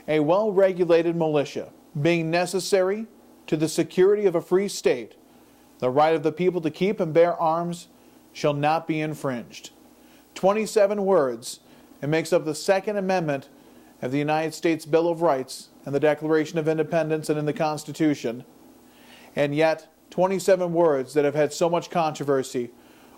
a well-regulated militia being necessary to the security of a free state, the right of the people to keep and bear arms shall not be infringed. 27 words. It makes up the Second Amendment of the United States Bill of Rights and the Declaration of Independence and in the Constitution. And yet, 27 words that have had so much controversy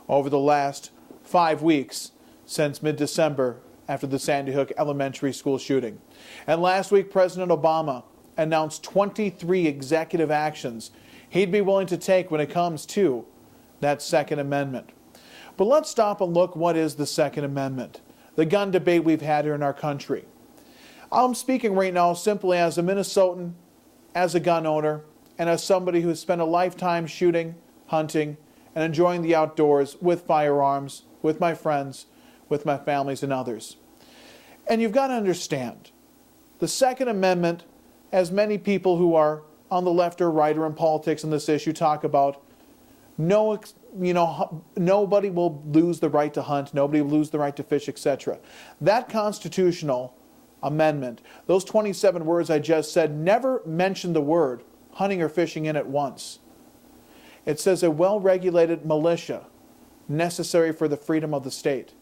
over the last 5 weeks since mid-December after the Sandy Hook Elementary School shooting. And last week, President Obama announced 23 executive actions he'd be willing to take when it comes to that Second Amendment. But let's stop and look, what is the Second Amendment? The gun debate we've had here in our country. I'm speaking right now simply as a Minnesotan, as a gun owner, and as somebody who has spent a lifetime shooting, hunting, and enjoying the outdoors with firearms, with my friends, with my families and others. And you've got to understand, the Second Amendment, as many people who are on the left or right or in politics on this issue talk about, nobody will lose the right to hunt, nobody will lose the right to fish, etc. That constitutional amendment, those 27 words I just said, never mention the word hunting or fishing in it once. It says a well-regulated militia necessary for the freedom of the state.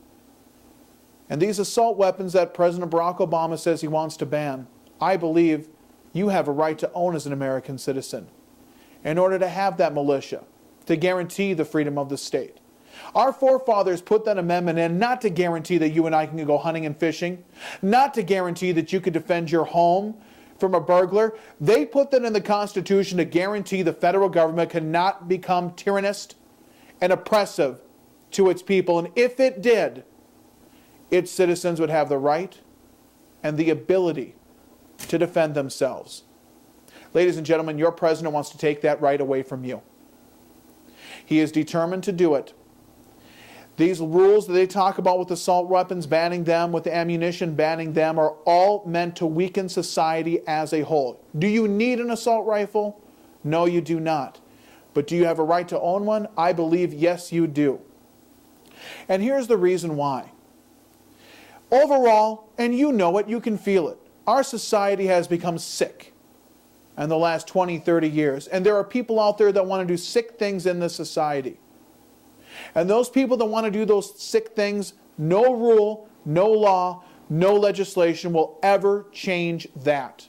And these assault weapons that President Barack Obama says he wants to ban, I believe you have a right to own as an American citizen in order to have that militia, to guarantee the freedom of the state. Our forefathers put that amendment in not to guarantee that you and I can go hunting and fishing, not to guarantee that you could defend your home from a burglar. They put that in the Constitution to guarantee the federal government cannot become tyrannous and oppressive to its people. And if it did, its citizens would have the right and the ability to defend themselves. Ladies and gentlemen, your president wants to take that right away from you. He is determined to do it. These rules that they talk about with assault weapons, banning them, with ammunition, banning them, are all meant to weaken society as a whole. Do you need an assault rifle? No, you do not. But do you have a right to own one? I believe, yes, you do. And here's the reason why. Overall, and you know it, you can feel it, our society has become sick in the last 20, 30 years. And there are people out there that want to do sick things in this society. And those people that want to do those sick things, no rule, no law, no legislation will ever change that.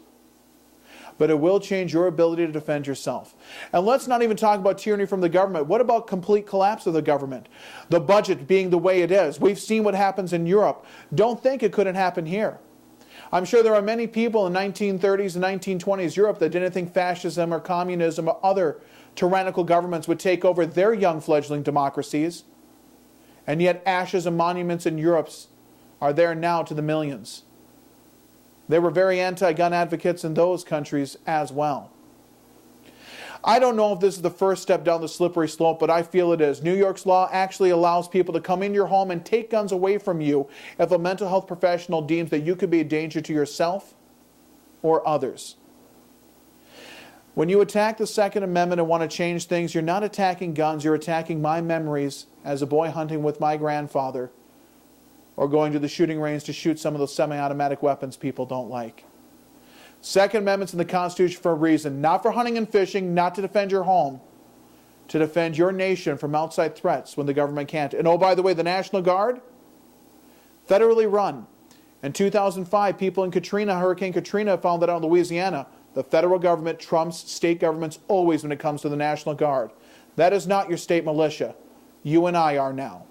But it will change your ability to defend yourself. And let's not even talk about tyranny from the government. What about complete collapse of the government? The budget being the way it is. We've seen what happens in Europe. Don't think it couldn't happen here. I'm sure there are many people in 1930s and 1920s Europe that didn't think fascism or communism or other tyrannical governments would take over their young fledgling democracies. And yet ashes and monuments in Europe are there now to the millions. They were very anti-gun advocates in those countries as well. I don't know if this is the first step down the slippery slope, but I feel it is. New York's law actually allows people to come into your home and take guns away from you if a mental health professional deems that you could be a danger to yourself or others. When you attack the Second Amendment and want to change things, you're not attacking guns, you're attacking my memories as a boy hunting with my grandfather or going to the shooting range to shoot some of those semi-automatic weapons people don't like. Second Amendment's in the Constitution for a reason, not for hunting and fishing, not to defend your home, to defend your nation from outside threats when the government can't. And oh, by the way, the National Guard, federally run. In 2005, people in Hurricane Katrina found that out in Louisiana. The federal government trumps state governments always when it comes to the National Guard. That is not your state militia. You and I are now.